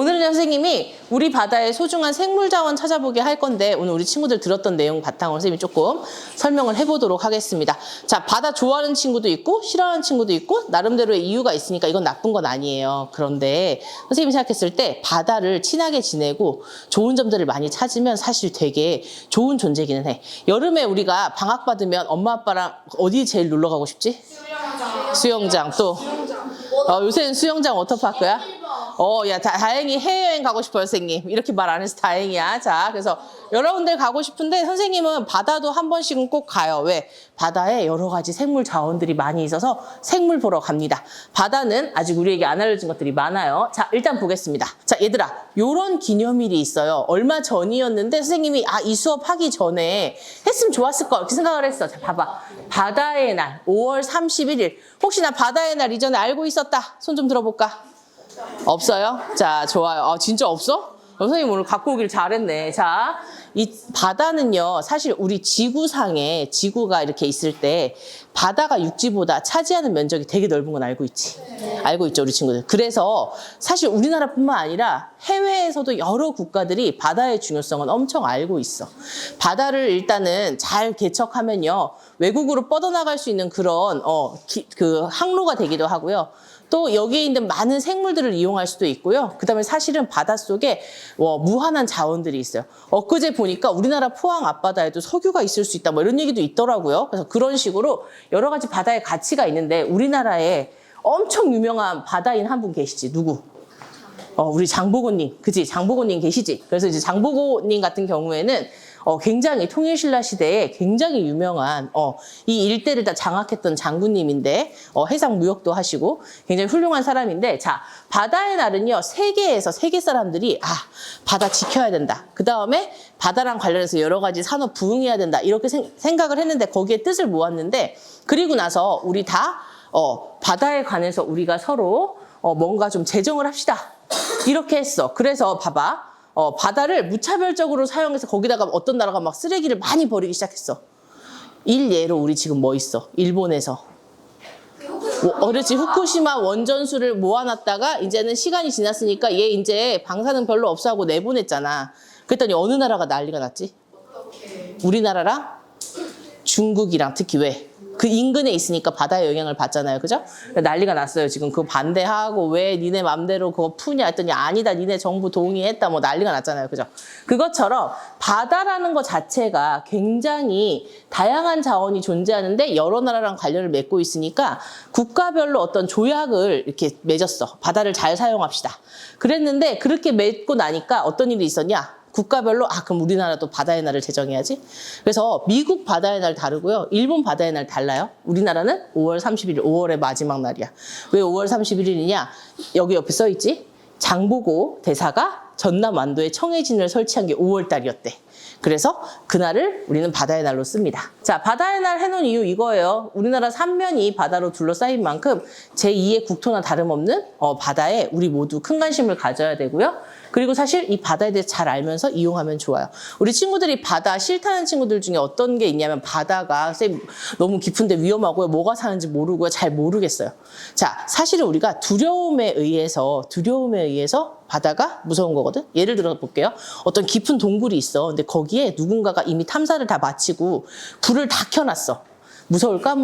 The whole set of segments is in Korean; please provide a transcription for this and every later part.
오늘은 선생님이 우리 바다의 소중한 생물자원 찾아보게 할 건데 오늘 우리 친구들 들었던 내용 바탕으로 선생님이 조금 설명을 해보도록 하겠습니다. 자, 바다 좋아하는 친구도 있고 싫어하는 친구도 있고 나름대로의 이유가 있으니까 이건 나쁜 건 아니에요. 그런데 선생님이 생각했을 때 바다를 친하게 지내고 좋은 점들을 많이 찾으면 사실 되게 좋은 존재기는 해. 여름에 우리가 방학 받으면 엄마 아빠랑 어디 제일 놀러 가고 싶지? 수영장. 또 요새는 수영장 워터파크야? 야, 다행히 해외여행 가고 싶어요, 선생님. 이렇게 말 안 해서 다행이야. 자, 그래서 여러 군데 가고 싶은데 선생님은 바다도 한 번씩은 꼭 가요. 왜? 바다에 여러 가지 생물 자원들이 많이 있어서 생물 보러 갑니다. 바다는 아직 우리에게 안 알려진 것들이 많아요. 자, 일단 보겠습니다. 자, 얘들아, 요런 기념일이 있어요. 얼마 전이었는데 선생님이 이 수업 하기 전에 했으면 좋았을 거 이렇게 생각을 했어. 자, 봐봐. 바다의 날, 5월 31일. 혹시 나 바다의 날 이전에 알고 있었다? 손 좀 들어볼까? 없어요? 자, 좋아요. 진짜 없어? 선생님 오늘 갖고 오길 잘했네. 자, 이 바다는요, 사실 우리 지구상에 지구가 이렇게 있을 때 바다가 육지보다 차지하는 면적이 되게 넓은 건 알고 있지? 알고 있죠, 우리 친구들. 그래서 사실 우리나라뿐만 아니라 해외에서도 여러 국가들이 바다의 중요성은 엄청 알고 있어. 바다를 일단은 잘 개척하면요, 외국으로 뻗어나갈 수 있는 그런 그 항로가 되기도 하고요. 또 여기에 있는 많은 생물들을 이용할 수도 있고요. 그 다음에 사실은 바닷속에 무한한 자원들이 있어요. 엊그제 보니까 우리나라 포항 앞바다에도 석유가 있을 수 있다 뭐 이런 얘기도 있더라고요. 그래서 그런 식으로 여러 가지 바다의 가치가 있는데 우리나라에 엄청 유명한 바다인 한 분 계시지. 누구? 우리 장보고님. 그치? 장보고님 계시지? 그래서 이제 장보고님 같은 경우에는 굉장히 통일신라 시대에 굉장히 유명한 이 일대를 다 장악했던 장군님인데 해상 무역도 하시고 굉장히 훌륭한 사람인데, 자, 바다의 날은요, 세계 사람들이 바다 지켜야 된다. 그 다음에 바다랑 관련해서 여러 가지 산업 부흥해야 된다. 이렇게 생각을 했는데 거기에 뜻을 모았는데, 그리고 나서 우리 다 바다에 관해서 우리가 서로 뭔가 좀 제정을 합시다. 이렇게 했어. 그래서 봐봐. 바다를 무차별적으로 사용해서 거기다가 어떤 나라가 막 쓰레기를 많이 버리기 시작했어. 일예로 우리 지금 뭐 있어? 일본에서. 그렇지. 후쿠시마 원전수를 모아놨다가 이제는 시간이 지났으니까 얘 이제 방사능 별로 없어 하고 내보냈잖아. 그랬더니 어느 나라가 난리가 났지? 우리나라랑 중국이랑. 특히 왜? 그 인근에 있으니까 바다의 영향을 받잖아요. 그죠? 난리가 났어요. 지금 그거 반대하고 왜 니네 맘대로 그거 푸냐 했더니 아니다. 니네 정부 동의했다. 뭐 난리가 났잖아요. 그죠? 그것처럼 바다라는 것 자체가 굉장히 다양한 자원이 존재하는데 여러 나라랑 관련을 맺고 있으니까 국가별로 어떤 조약을 이렇게 맺었어. 바다를 잘 사용합시다. 그랬는데 그렇게 맺고 나니까 어떤 일이 있었냐? 국가별로 그럼 우리나라도 바다의 날을 제정해야지. 그래서 미국 바다의 날 다르고요. 일본 바다의 날 달라요. 우리나라는 5월 31일, 5월의 마지막 날이야. 왜 5월 31일이냐? 여기 옆에 써있지? 장보고 대사가 전남 완도에 청해진을 설치한 게 5월 달이었대. 그래서 그날을 우리는 바다의 날로 씁니다. 자, 바다의 날 해놓은 이유 이거예요. 우리나라 삼면이 바다로 둘러싸인 만큼 제2의 국토나 다름없는 바다에 우리 모두 큰 관심을 가져야 되고요. 그리고 사실 이 바다에 대해 잘 알면서 이용하면 좋아요. 우리 친구들이 바다 싫다는 친구들 중에 어떤 게 있냐면 바다가 너무 깊은데 위험하고요. 뭐가 사는지 모르고요. 잘 모르겠어요. 자, 사실은 우리가 두려움에 의해서 바다가 무서운 거거든. 예를 들어 볼게요. 어떤 깊은 동굴이 있어. 근데 거기에 누군가가 이미 탐사를 다 마치고 불을 다 켜놨어. 무서울까?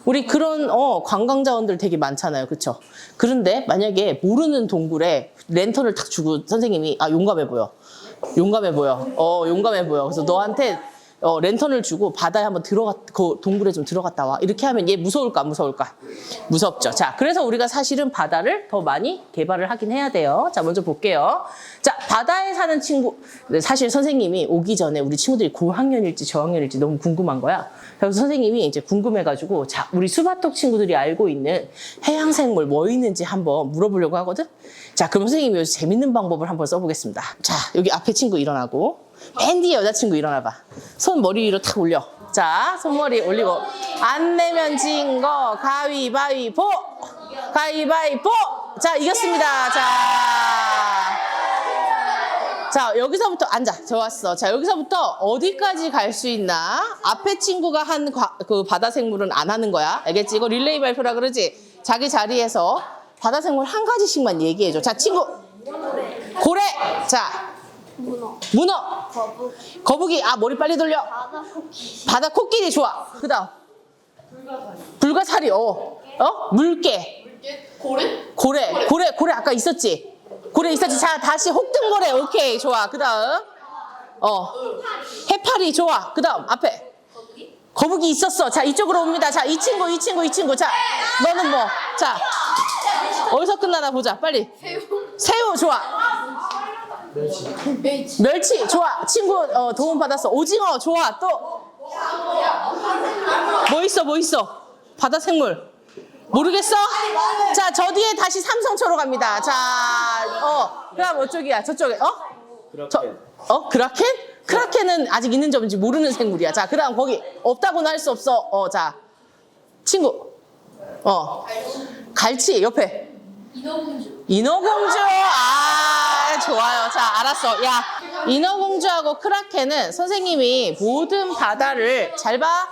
우리 그런 관광 자원들 되게 많잖아요. 그렇죠? 그런데 만약에 모르는 동굴에 랜턴을 탁 주고 선생님이 용감해 보여. 그래서 너한테 랜턴을 주고 바다에 한번 그 동굴에 좀 들어갔다 와. 이렇게 하면 얘 무서울까? 무섭죠. 자, 그래서 우리가 사실은 바다를 더 많이 개발을 하긴 해야 돼요. 자, 먼저 볼게요. 자, 바다에 사는 친구. 사실 선생님이 오기 전에 우리 친구들이 고학년일지 저학년일지 너무 궁금한 거야. 그래서 선생님이 이제 궁금해가지고, 자, 우리 수바톡 친구들이 알고 있는 해양생물 뭐 있는지 한번 물어보려고 하거든? 자, 그럼 선생님이 여기서 재밌는 방법을 한번 써보겠습니다. 자, 여기 앞에 친구 일어나고, 맨 뒤에 여자친구 일어나봐. 손 머리 위로 탁 올려. 자, 손머리 올리고, 안 내면 진 거 가위바위보! 가위바위보! 자, 이겼습니다. 자, 여기서부터 앉아. 좋았어. 자, 여기서부터 어디까지 갈 수 있나? 앞에 친구가 한 그 바다 생물은 안 하는 거야. 알겠지? 이거 릴레이 발표라 그러지? 자기 자리에서 바다 생물 한 가지씩만 얘기해줘. 자, 친구. 고래. 자, 문어. 거북이. 아, 머리 빨리 돌려. 바다 코끼리 좋아. 그다음. 불가사리. 물개. 고래 아까 있었지? 고래 있었지? 자, 다시 혹등고래. 오케이, 좋아. 그다음. 해파리 좋아. 그다음 앞에. 거북이 있었어. 자, 이쪽으로 옵니다. 자, 이 친구. 자, 너는 뭐? 자, 어디서 끝나나 보자. 빨리. 새우 좋아. 멸치 좋아. 친구 도움 받았어. 오징어 좋아. 또 뭐 있어? 바다 생물. 모르겠어? 자, 저 뒤에 다시 삼성초로 갑니다. 자, 그럼 어쪽이야? 저쪽에. 크라켄? 크라켄은 아직 있는지 없는지 모르는 생물이야. 자, 그다음 거기 없다고는 할 수 없어. 자, 친구. 갈치 옆에. 인어공주. 아, 좋아요. 자, 알았어. 야, 인어공주하고 크라켄은 선생님이 모든 바다를 잘 봐.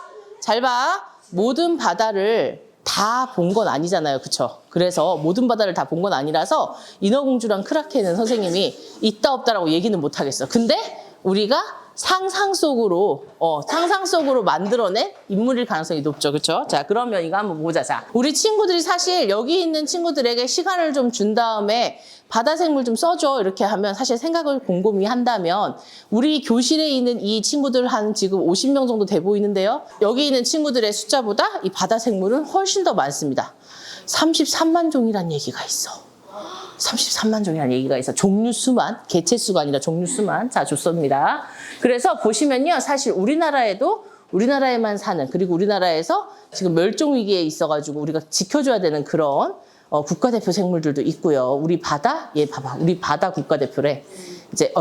모든 바다를 다 본 건 아니잖아요. 그쵸? 그래서 모든 바다를 다 본 건 아니라서 인어공주랑 크라켄은 선생님이 있다 없다라고 얘기는 못 하겠어. 근데 우리가 상상 속으로 만들어낸 인물일 가능성이 높죠. 그렇죠? 자, 그러면 이거 한번 보자. 자, 우리 친구들이 사실 여기 있는 친구들에게 시간을 좀 준 다음에 바다 생물 좀 써줘 이렇게 하면 사실 생각을 곰곰이 한다면 우리 교실에 있는 이 친구들 한 지금 50명 정도 돼 보이는데요. 여기 있는 친구들의 숫자보다 이 바다 생물은 훨씬 더 많습니다. 33만 종이란 얘기가 있어. 33만 종이라는 얘기가 있어. 종류 수만, 개체 수가 아니라 종류 수만. 자, 좋습니다. 그래서 보시면요. 사실 우리나라에만 사는, 그리고 우리나라에서 지금 멸종 위기에 있어가지고 우리가 지켜줘야 되는 그런 국가대표 생물들도 있고요. 우리 바다, 봐봐. 우리 바다 국가대표래. 이제,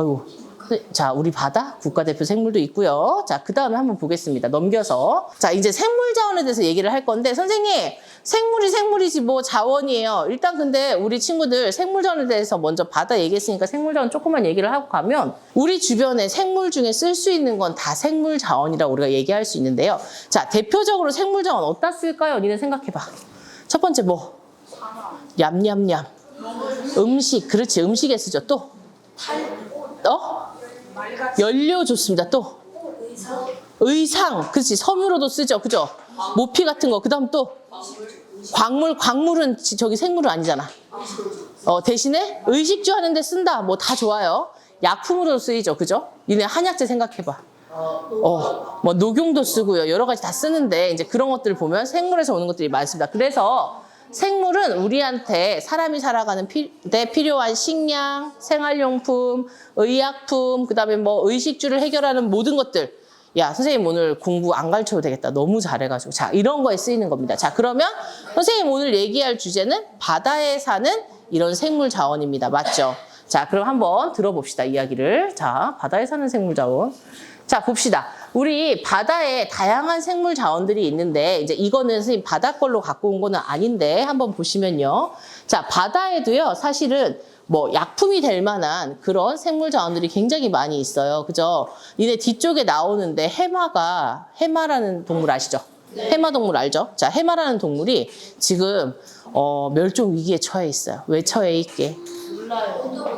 자, 우리 바다 국가대표 생물도 있고요. 자, 그 다음에 한번 보겠습니다. 넘겨서. 자, 이제 생물 자원에 대해서 얘기를 할 건데, 선생님, 생물이지 뭐 자원이에요. 일단 근데 우리 친구들 생물 자원에 대해서 먼저 바다 얘기했으니까 생물 자원 조금만 얘기를 하고 가면 우리 주변에 생물 중에 쓸 수 있는 건 다 생물 자원이라고 우리가 얘기할 수 있는데요. 자, 대표적으로 생물 자원 어디다 쓸까요? 니네 생각해봐. 첫 번째 뭐? 냠냠냠. 음식, 그렇지. 음식에 쓰죠. 또? 연료 좋습니다. 또? 의상. 그렇지. 섬유로도 쓰죠. 그죠? 모피 같은 거. 그 다음 또? 광물은 저기 생물은 아니잖아. 대신에 의식주 하는데 쓴다. 뭐 다 좋아요. 약품으로 쓰이죠. 그죠? 니네 한약재 생각해봐. 뭐 녹용도 쓰고요. 여러 가지 다 쓰는데 이제 그런 것들을 보면 생물에서 오는 것들이 많습니다. 그래서 생물은 우리한테 사람이 살아가는 데 필요한 식량, 생활용품, 의약품, 그다음에 뭐 의식주를 해결하는 모든 것들. 야, 선생님 오늘 공부 안 가르쳐도 되겠다. 너무 잘해가지고. 자, 이런 거에 쓰이는 겁니다. 자, 그러면 선생님 오늘 얘기할 주제는 바다에 사는 이런 생물 자원입니다. 맞죠? 자, 그럼 한번 들어봅시다. 이야기를. 자, 바다에 사는 생물 자원. 자, 봅시다. 우리 바다에 다양한 생물 자원들이 있는데 이제 이거는 선생님 바다 걸로 갖고 온 거는 아닌데 한번 보시면요. 자, 바다에도요. 사실은 뭐 약품이 될 만한 그런 생물 자원들이 굉장히 많이 있어요. 그죠? 니네 뒤쪽에 나오는데 해마라는 동물 아시죠? 해마 동물 알죠? 자, 해마라는 동물이 지금 멸종 위기에 처해 있어요. 왜 처해 있게?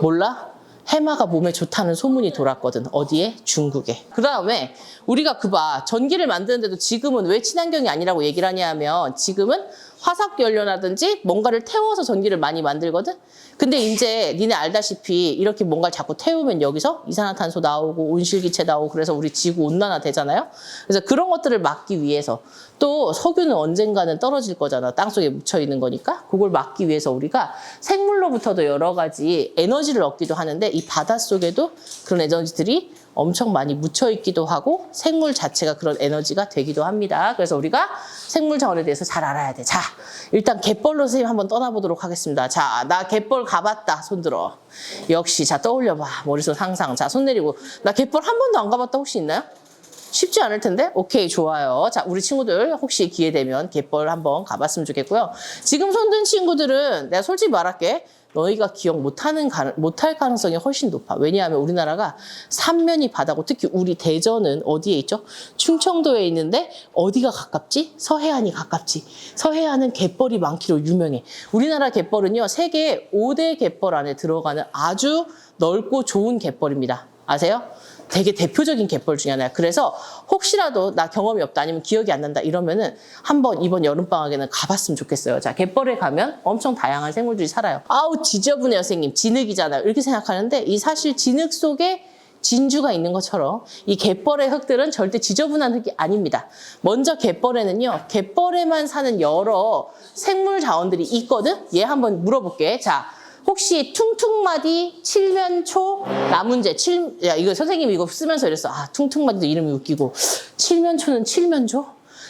몰라? 해마가 몸에 좋다는 소문이 돌았거든. 어디에? 중국에. 그 다음에 우리가 전기를 만드는데도 지금은 왜 친환경이 아니라고 얘기를 하냐면 지금은 화석연료라든지 뭔가를 태워서 전기를 많이 만들거든. 근데 이제 니네 알다시피 이렇게 뭔가를 자꾸 태우면 여기서 이산화탄소 나오고 온실기체 나오고 그래서 우리 지구 온난화 되잖아요. 그래서 그런 것들을 막기 위해서 또 석유는 언젠가는 떨어질 거잖아. 땅속에 묻혀 있는 거니까. 그걸 막기 위해서 우리가 생물로부터도 여러 가지 에너지를 얻기도 하는데 이 바닷속에도 그런 에너지들이 엄청 많이 묻혀 있기도 하고 생물 자체가 그런 에너지가 되기도 합니다. 그래서 우리가 생물 자원에 대해서 잘 알아야 돼. 자, 일단 갯벌로 선생님 한번 떠나보도록 하겠습니다. 자, 나 갯벌 가봤다. 손 들어. 역시. 자, 떠올려봐. 머릿속 상상. 자, 손 내리고. 나 갯벌 한 번도 안 가봤다 혹시 있나요? 쉽지 않을 텐데? 오케이, 좋아요. 자, 우리 친구들 혹시 기회 되면 갯벌 한번 가봤으면 좋겠고요. 지금 손든 친구들은 내가 솔직히 말할게. 너희가 기억 못할 가능성이 훨씬 높아. 왜냐하면 우리나라가 삼면이 바다고 특히 우리 대전은 어디에 있죠? 충청도에 있는데 어디가 가깝지? 서해안이 가깝지. 서해안은 갯벌이 많기로 유명해. 우리나라 갯벌은요, 세계 5대 갯벌 안에 들어가는 아주 넓고 좋은 갯벌입니다. 아세요? 되게 대표적인 갯벌 중에 하나야. 그래서 혹시라도 나 경험이 없다 아니면 기억이 안 난다 이러면은 한번 이번 여름방학에는 가봤으면 좋겠어요. 자, 갯벌에 가면 엄청 다양한 생물들이 살아요. 아우 지저분해요 선생님. 진흙이잖아요. 이렇게 생각하는데 이 사실 진흙 속에 진주가 있는 것처럼 이 갯벌의 흙들은 절대 지저분한 흙이 아닙니다. 먼저 갯벌에는요. 갯벌에만 사는 여러 생물 자원들이 있거든. 얘 한번 물어볼게. 자. 혹시 퉁퉁마디, 칠면초, 나문재, 야, 이거 선생님이 이거 쓰면서 이랬어. 아, 퉁퉁마디도 이름이 웃기고. 칠면초는 칠면조?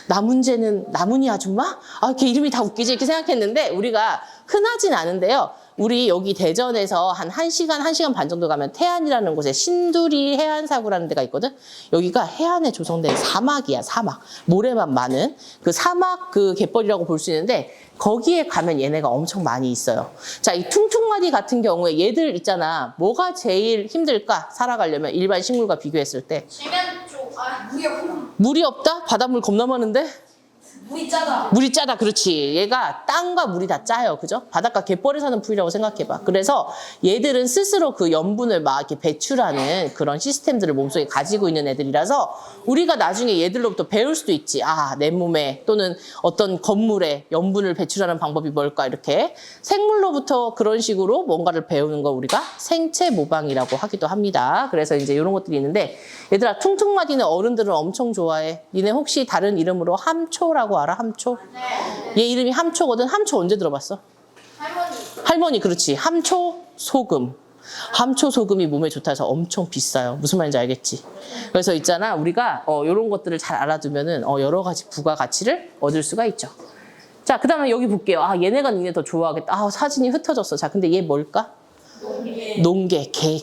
나문재는 나문희 아줌마? 아, 이렇게 이름이 다 웃기지? 이렇게 생각했는데, 우리가 흔하진 않은데요. 우리 여기 대전에서 한 1시간, 1시간 반 정도 가면 태안이라는 곳에 신두리 해안사구라는 데가 있거든? 여기가 해안에 조성된 사막이야, 사막. 모래만 많은 그 사막 그 갯벌이라고 볼 수 있는데, 거기에 가면 얘네가 엄청 많이 있어요. 자, 이 퉁퉁마디 같은 경우에 얘들 있잖아. 뭐가 제일 힘들까? 살아가려면 일반 식물과 비교했을 때. 칠면조, 물이 없다. 물이 없다? 바닷물 겁나 많은데? 물이 짜다. 물이 짜다. 그렇지. 얘가 땅과 물이 다 짜요. 그죠? 바닷가 갯벌에 사는 풀이라고 생각해봐. 그래서 얘들은 스스로 그 염분을 막 이렇게 배출하는 그런 시스템들을 몸속에 가지고 있는 애들이라서 우리가 나중에 얘들로부터 배울 수도 있지. 아, 내 몸에 또는 어떤 건물에 염분을 배출하는 방법이 뭘까? 이렇게 생물로부터 그런 식으로 뭔가를 배우는 거 우리가 생체 모방이라고 하기도 합니다. 그래서 이제 이런 것들이 있는데 얘들아 퉁퉁마디는 어른들은 엄청 좋아해. 니네 혹시 다른 이름으로 함초라고 알아? 함초? 네. 얘 이름이 함초거든. 함초 언제 들어봤어? 할머니. 할머니 그렇지. 함초 소금. 함초 소금이 몸에 좋다 해서 엄청 비싸요. 무슨 말인지 알겠지? 그래서 있잖아 우리가 이런 것들을 잘 알아두면은 여러 가지 부가가치를 얻을 수가 있죠. 자, 그 다음에 여기 볼게요. 아, 얘네가 니네 더 좋아하겠다. 아, 사진이 흩어졌어. 자, 근데 얘 뭘까? 농개, 개.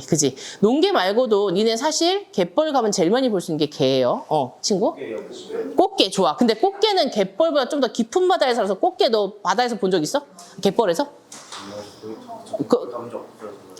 그지? 농개 말고도 니네 사실 갯벌 가면 제일 많이 볼 수 있는 게 개예요. 친구? 꽃게 좋아. 근데 꽃게는 갯벌보다 좀 더 깊은 바다에 살아서 꽃게 너 바다에서 본 적 있어? 갯벌에서?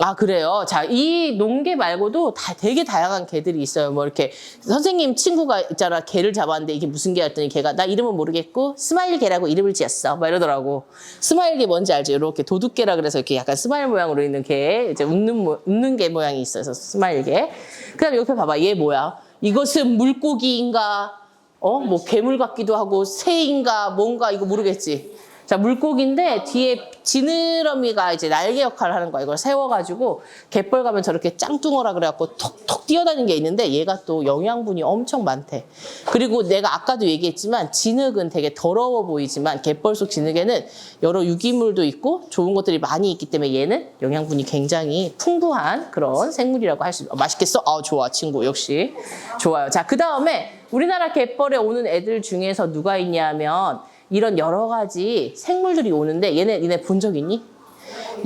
아, 그래요? 자, 이 농개 말고도 다 되게 다양한 개들이 있어요. 뭐 이렇게 선생님 친구가 있잖아. 개를 잡았는데 이게 무슨 개 했더니 걔가 나 이름은 모르겠고 스마일 개라고 이름을 지었어. 막 이러더라고. 스마일 개 뭔지 알지? 이렇게 도둑개라 그래서 이렇게 약간 스마일 모양으로 있는 개, 이제 웃는 개 모양이 있어서 스마일 개. 그다음에 옆에 봐봐. 얘 뭐야? 이것은 물고기인가? 뭐 괴물 같기도 하고 새인가 뭔가 이거 모르겠지? 자, 물고기인데 뒤에 지느러미가 이제 날개 역할을 하는 거야. 이걸 세워가지고 갯벌 가면 저렇게 짱뚱어라 그래갖고 톡톡 뛰어다니는 게 있는데 얘가 또 영양분이 엄청 많대. 그리고 내가 아까도 얘기했지만 진흙은 되게 더러워 보이지만 갯벌 속 진흙에는 여러 유기물도 있고 좋은 것들이 많이 있기 때문에 얘는 영양분이 굉장히 풍부한 그런 생물이라고 할 수 있어. 맛있겠어? 아, 좋아 친구 역시 좋아요. 자, 그 다음에 우리나라 갯벌에 오는 애들 중에서 누가 있냐면 이런 여러 가지 생물들이 오는데 얘네 본 적 있니?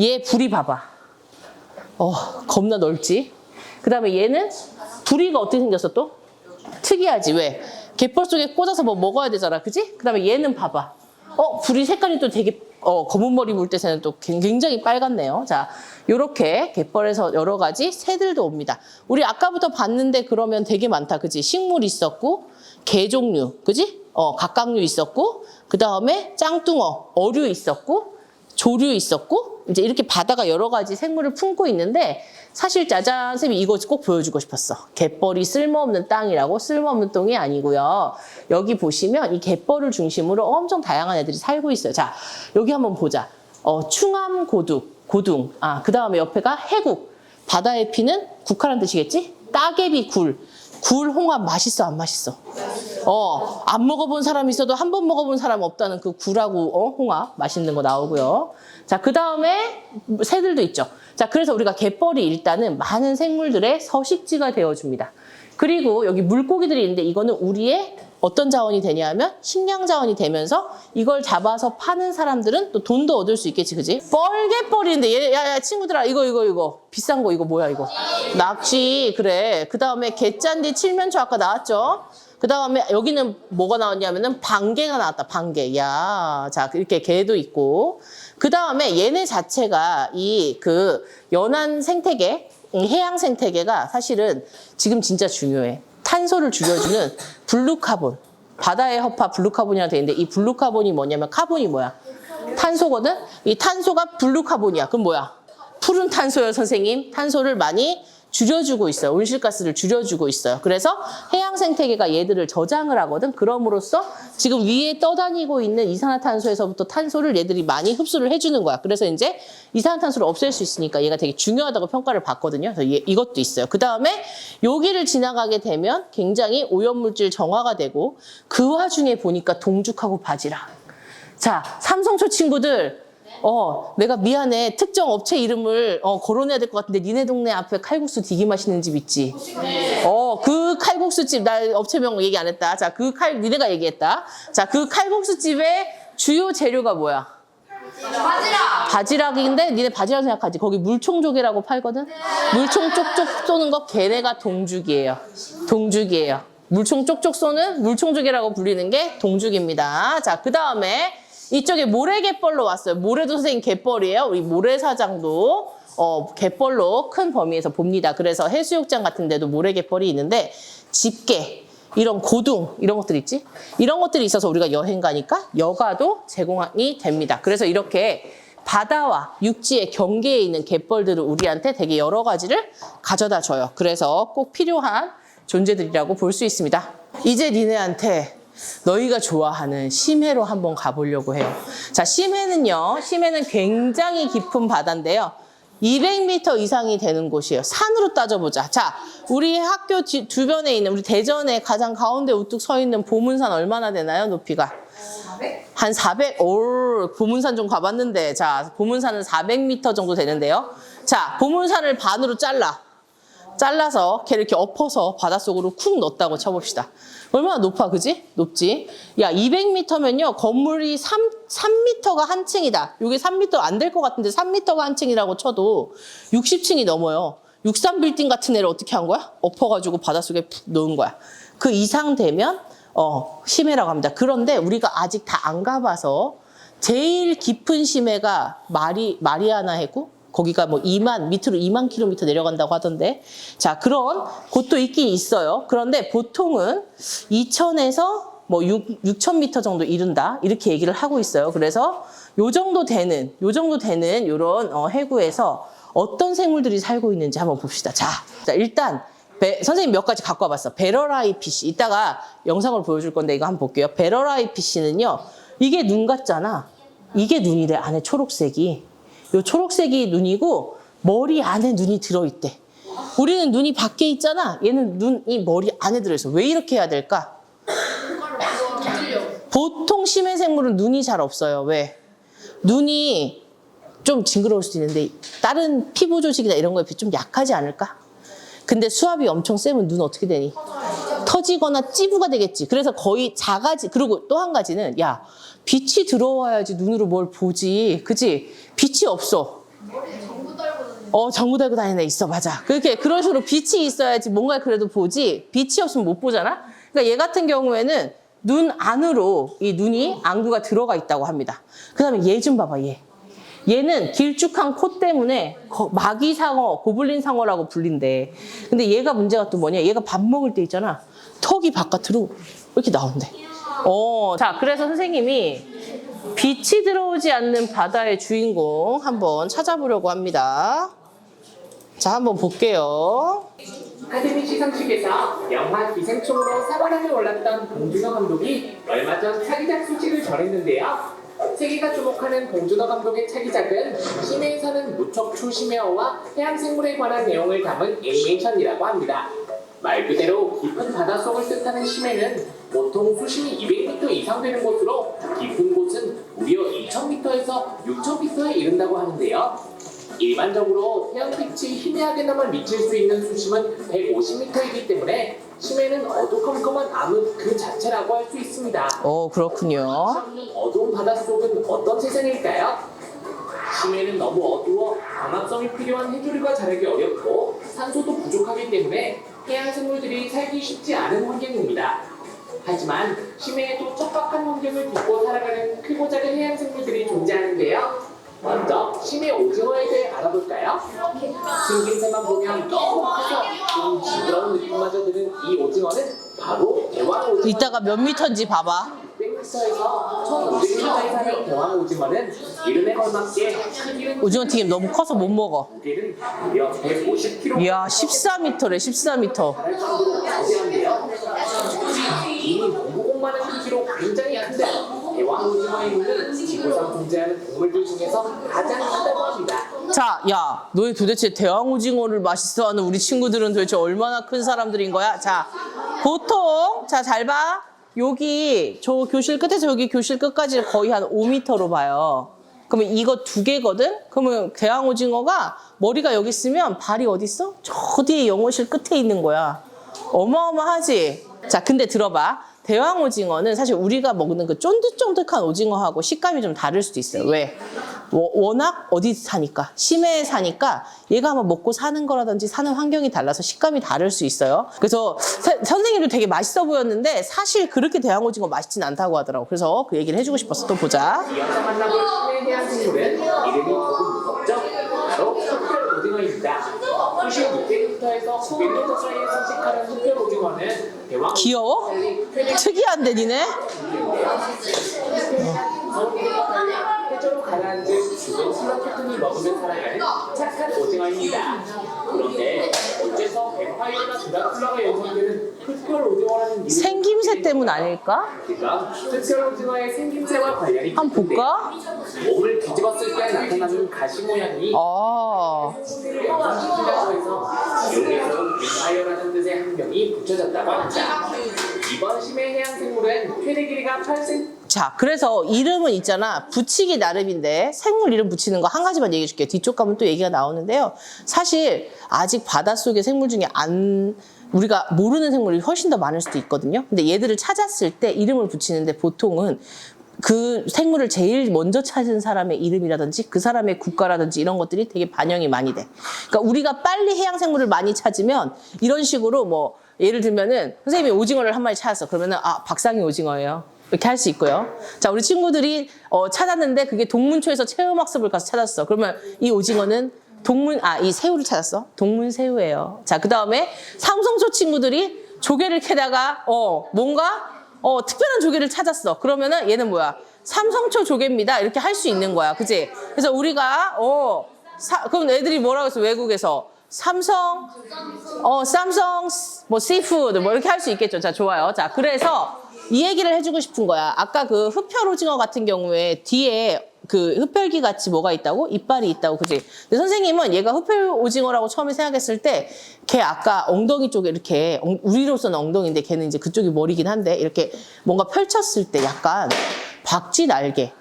얘 부리 봐봐. 겁나 넓지? 그 다음에 얘는 부리가 어떻게 생겼어 또? 특이하지. 왜? 갯벌 속에 꽂아서 뭐 먹어야 되잖아. 그지? 그 다음에 얘는 봐봐. 부리 색깔이 또 되게 검은 머리 물 때 새는 또 굉장히 빨갛네요. 자, 요렇게 갯벌에서 여러 가지 새들도 옵니다. 우리 아까부터 봤는데 그러면 되게 많다. 그지? 식물 있었고 개 종류. 그지? 갑각류 있었고 그 다음에 짱뚱어, 어류 있었고 조류 있었고 이제 이렇게 바다가 여러 가지 생물을 품고 있는데 사실 짜잔 쌤이 이거 꼭 보여주고 싶었어. 갯벌이 쓸모없는 땅이라고. 쓸모없는 똥이 아니고요. 여기 보시면 이 갯벌을 중심으로 엄청 다양한 애들이 살고 있어요. 자, 여기 한번 보자. 충암 고둥. 아, 그 다음에 옆에가 해국. 바다에 피는 국화란 뜻이겠지? 따개비 굴. 굴 홍합 맛있어 안 맛있어? 안 먹어본 사람 있어도 한 번 먹어본 사람 없다는 그 굴하고 홍합 맛있는 거 나오고요. 자, 그 다음에 새들도 있죠. 자, 그래서 우리가 갯벌이 일단은 많은 생물들의 서식지가 되어줍니다. 그리고 여기 물고기들이 있는데 이거는 우리의 어떤 자원이 되냐 하면 식량 자원이 되면서 이걸 잡아서 파는 사람들은 또 돈도 얻을 수 있겠지, 그지? 뻘개뻘이인데 야 친구들아 이거 비싼 거 이거 뭐야 이거? 낙지. 그래. 그 다음에 갯잔디 칠면조 아까 나왔죠? 그 다음에 여기는 뭐가 나왔냐면은 방개가 나왔다. 방개. 야, 자 이렇게 개도 있고. 그 다음에 얘네 자체가 이 그 연안 생태계, 해양 생태계가 사실은 지금 진짜 중요해. 탄소를 줄여주는 블루카본. 바다의 허파 블루카본이라고 되어 있는데 이 블루카본이 뭐냐면 카본이 뭐야? 탄소거든? 이 탄소가 블루카본이야. 그럼 뭐야? 푸른 탄소요, 선생님. 탄소를 많이 줄여주고 있어요. 온실가스를 줄여주고 있어요. 그래서 해양 생태계가 얘들을 저장을 하거든. 그럼으로써 지금 위에 떠다니고 있는 이산화탄소에서부터 탄소를 얘들이 많이 흡수를 해주는 거야. 그래서 이제 이산화탄소를 없앨 수 있으니까 얘가 되게 중요하다고 평가를 받거든요. 그래서 이것도 있어요. 그 다음에 여기를 지나가게 되면 굉장히 오염물질 정화가 되고 그 와중에 보니까 동죽하고 바지락. 자, 삼성초 친구들 내가 미안해. 특정 업체 이름을 거론해야 될 것 같은데 니네 동네 앞에 칼국수 되게 맛있는 집 있지? 그 칼국수집 나 업체명 얘기 안 했다. 자, 니네가 얘기했다. 자, 그 칼국수집의 주요 재료가 뭐야? 바지락인데 니네 바지락 생각하지? 거기 물총조개라고 팔거든? 물총 쪽쪽 쏘는 거 걔네가 동죽이에요. 동죽이에요. 물총 쪽쪽 쏘는 물총조개라고 불리는 게 동죽입니다. 자, 그 다음에 이쪽에 모래갯벌로 왔어요. 모래도 선생님 갯벌이에요. 우리 모래사장도 갯벌로 큰 범위에서 봅니다. 그래서 해수욕장 같은 데도 모래갯벌이 있는데 집게, 이런 고둥 이런 것들 있지? 이런 것들이 있어서 우리가 여행 가니까 여가도 제공이 됩니다. 그래서 이렇게 바다와 육지의 경계에 있는 갯벌들을 우리한테 되게 여러 가지를 가져다 줘요. 그래서 꼭 필요한 존재들이라고 볼 수 있습니다. 이제 니네한테 너희가 좋아하는 심해로 한번 가보려고 해요. 자, 심해는 굉장히 깊은 바다인데요. 200m 이상이 되는 곳이에요. 산으로 따져보자. 자, 우리 학교 주변에 있는 우리 대전에 가장 가운데 우뚝 서 있는 보문산 얼마나 되나요? 높이가? 400? 한 400? 보문산 좀 가봤는데. 자, 보문산은 400m 정도 되는데요. 자, 보문산을 반으로 잘라서 걔를 이렇게 엎어서 바닷속으로 쿡 넣었다고 쳐봅시다. 얼마나 높아, 그지? 높지? 야, 200m면요, 건물이 3m가 한 층이다. 이게 3m 안 될 것 같은데 3m가 한 층이라고 쳐도 60층이 넘어요. 63빌딩 같은 애를 어떻게 한 거야? 엎어가지고 바닷속에 푹 넣은 거야. 그 이상 되면, 심해라고 합니다. 그런데 우리가 아직 다 안 가봐서 제일 깊은 심해가 마리아나 해구? 거기가 뭐 밑으로 2만 킬로미터 내려간다고 하던데. 자, 그런 곳도 있긴 있어요. 그런데 보통은 2,000에서 뭐 6,000m 정도 이른다. 이렇게 얘기를 하고 있어요. 그래서 요 정도 되는 요런 해구에서 어떤 생물들이 살고 있는지 한번 봅시다. 자, 일단 선생님 몇 가지 갖고 와봤어. 베러라이 피쉬. 이따가 영상으로 보여줄 건데 이거 한번 볼게요. 베러라이 피쉬는요. 이게 눈 같잖아. 이게 눈이래. 안에 초록색이. 요 초록색이 눈이고 머리 안에 눈이 들어있대. 우리는 눈이 밖에 있잖아. 얘는 눈이 머리 안에 들어있어. 왜 이렇게 해야 될까? 보통 심해 생물은 눈이 잘 없어요. 왜? 눈이 좀 징그러울 수도 있는데 다른 피부 조직이나 이런 거에 비해 좀 약하지 않을까? 근데 수압이 엄청 세면 눈 어떻게 되니? 터지거나 찌부가 되겠지. 그래서 거의 그리고 또 한 가지는 야, 빛이 들어와야지 눈으로 뭘 보지. 그치? 빛이 없어. 전구 달고 다니는 애 있어. 맞아. 그런 식으로 빛이 있어야지 뭔가 그래도 보지. 빛이 없으면 못 보잖아? 그러니까 얘 같은 경우에는 눈 안으로 이 눈이 안구가 들어가 있다고 합니다. 그 다음에 얘 좀 봐봐, 얘. 얘는 길쭉한 코 때문에 마기상어, 고블린 상어라고 불린대. 근데 얘가 문제가 또 뭐냐? 얘가 밥 먹을 때 있잖아. 턱이 바깥으로 이렇게 나온대. 자, 그래서 선생님이 빛이 들어오지 않는 바다의 주인공 한번 찾아보려고 합니다. 자, 한번 볼게요. 아카데미 시상식에서 영화 기생충으로 사관왕에 올랐던 봉준호 감독이 얼마 전 차기작 소식을 전했는데요. 세계가 주목하는 봉준호 감독의 차기작은 심해에 사는 무척 초심해어와 해양생물에 관한 내용을 담은 애니메이션이라고 합니다. 말 그대로 깊은 바닷속을 뜻하는 심해는 보통 수심이 200m 이상 되는 곳으로 깊은 곳은 무려 2,000m에서 6,000m에 이른다고 하는데요. 일반적으로 태양빛이 희미하게나마 미칠 수 있는 수심은 150m이기 때문에 심해는 어두컴컴한 암흑 그 자체라고 할 수 있습니다. 그렇군요. 어두운 바닷속은 어떤 세상일까요? 심해는 너무 어두워 광합성이 필요한 해조류가 자라기 어렵고 산소도 부족하기 때문에 해양 생물들이 살기 쉽지 않은 환경입니다. 하지만 심해에도 척박한 환경을 딛고 살아가는 크고 작은 해양 생물들이 존재하는데요. 먼저 심해 오징어에 대해 알아볼까요? 생김새만 보면 너무 커서 좀 징그러운 느낌마저 드는 이 오징어는 바로 대왕 오징어. 이따가 몇 미터인지 봐봐. 600m에서 1500m에 사는 대왕 오징어는 이름에 걸맞게 크기는 오징어 튀김 너무 커서 못 먹어. 무게는 무려 150kg. 이야, 14m래, 14m. 할 정도로 거대한데요. 이미 농구공만한 크기로 굉장히 큰데 대왕 오징어의 눈은 지구상 존재하는 동물들 중에서 가장 크다고 합니다. 자, 야, 너희 도대체 대왕 오징어를 맛있어하는 우리 친구들은 도대체 얼마나 큰 사람들인 거야? 자, 보통, 자, 잘 봐. 여기, 저 교실 끝에서 여기 교실 끝까지 거의 한 5m로 봐요. 그러면 이거 2개거든? 그러면 대왕 오징어가 머리가 여기 있으면 발이 어디 있어? 저 뒤에 영어실 끝에 있는 거야. 어마어마하지? 자, 근데 들어봐. 대왕 오징어는 사실 우리가 먹는 그 쫀득쫀득한 오징어하고 식감이 좀 다를 수도 있어요. 왜? 워낙 어디 사니까, 심해에 사니까 얘가 아마 먹고 사는 거라든지 사는 환경이 달라서 식감이 다를 수 있어요. 그래서 선생님도 되게 맛있어 보였는데 사실 그렇게 대왕 오징어 맛있진 않다고 하더라고. 그래서 그 얘기를 해주고 싶었어. 또 보자. 이어서 만나볼 심해 해양 생물은 이름이 조금 무섭죠? 바로 흑별 오징어입니다. 수심 600m에서 900m 사이에 서식하는 흑별 오징어는 대왕 귀여워? 특이한데 니네? 해저로 가라앉은 죽은 슬러프톤이 먹으면 살아가는 착한 오징어입니다. 그런데 어째서 뱀파이어나 드라큘라가 연상되는 흑별 오징어라는 이름이 생김새 때문 아닐까? 그가 흑별 오징어의 생김새와 관련이 한번 볼까? 몸을 뒤집었을 때 나타나는 가시 모양이 아, 연상시키려고 해서 여기서 뱀파이어라는 뜻의 한 명이 붙여졌다고 합니다. 이번 심해 해양 생물은 최대 길이가 8cm. 자, 그래서 이름은 있잖아. 붙이기 나름인데 생물 이름 붙이는 거 한 가지만 얘기해 줄게요. 뒤쪽 가면 또 얘기가 나오는데요. 사실 아직 바닷속의 생물 중에 우리가 모르는 생물이 훨씬 더 많을 수도 있거든요. 근데 얘들을 찾았을 때 이름을 붙이는데 보통은 그 생물을 제일 먼저 찾은 사람의 이름이라든지 그 사람의 국가라든지 이런 것들이 되게 반영이 많이 돼. 그러니까 우리가 빨리 해양 생물을 많이 찾으면 이런 식으로 뭐 예를 들면은 선생님이 오징어를 한 마리 찾았어. 그러면은 박상희 오징어예요. 이렇게 할 수 있고요. 자, 우리 친구들이 찾았는데 그게 동문초에서 체험학습을 가서 찾았어. 그러면 이 오징어는 이 새우를 찾았어. 동문새우예요. 자, 그 다음에 삼성초 친구들이 조개를 캐다가 뭔가 특별한 조개를 찾았어. 그러면은 얘는 뭐야? 삼성초 조개입니다. 이렇게 할 수 있는 거야. 그치? 그래서 우리가 그럼 애들이 뭐라고 했어? 외국에서 삼성 뭐 씨푸드 뭐 이렇게 할 수 있겠죠. 자, 좋아요. 자, 그래서 이 얘기를 해주고 싶은 거야. 아까 그 흡혈 오징어 같은 경우에 뒤에 그 흡혈귀 같이 뭐가 있다고? 이빨이 있다고, 그지? 근데 선생님은 얘가 흡혈 오징어라고 처음에 생각했을 때 걔 아까 엉덩이 쪽에 이렇게 우리로서는 엉덩이인데 걔는 이제 그쪽이 머리긴 한데 이렇게 뭔가 펼쳤을 때 약간 박쥐 날개,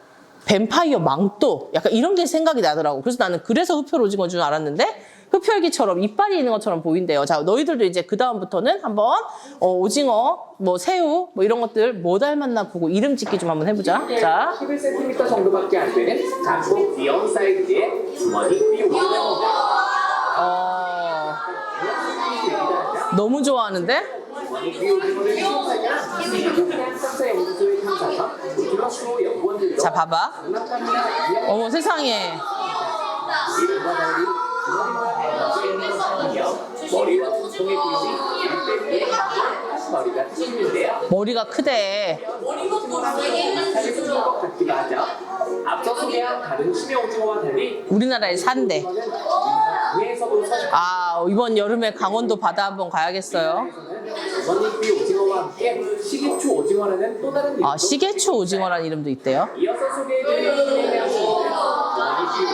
뱀파이어 망토 약간 이런 게 생각이 나더라고. 그래서 나는 그래서 흡혈 오징어인 줄 알았는데 흡혈귀처럼 이빨이 있는 것처럼 보인대요. 자, 너희들도 이제 그 다음부터는 한번 오징어, 뭐 새우, 뭐 이런 것들 뭐 닮았나 보고 이름 짓기 좀 한번 해보자. 자, 11cm 정도밖에 안 되는 작고 귀여운 사이즈의 주머니 귀 오징어입니다. 너무 좋아하는데? 주머니 귀 오징어를 키우다가 미국 해양탐사 연구소에 탐사선 우주로스 연구원들도 자, 봐봐. 장난감이나 어머 세상에. 이름과 달리 머리와 손통의 부위 머리가 크는데요. 머리가 크대. 사실 큰 것 같기도 하죠. 앞서 소개한 다른 심해 오징어와 달리 우리나라에 산대. 위에서도 서식 이번 여름에 강원도 바다 한번 가야겠어요. 주머니귀 오징어와 함께 시계추 오징어라는 또 다른 이름도 시계추 오징어라는 이름도 있대요. 이어서 소개해드릴 심해 해양 생물은 주머니귀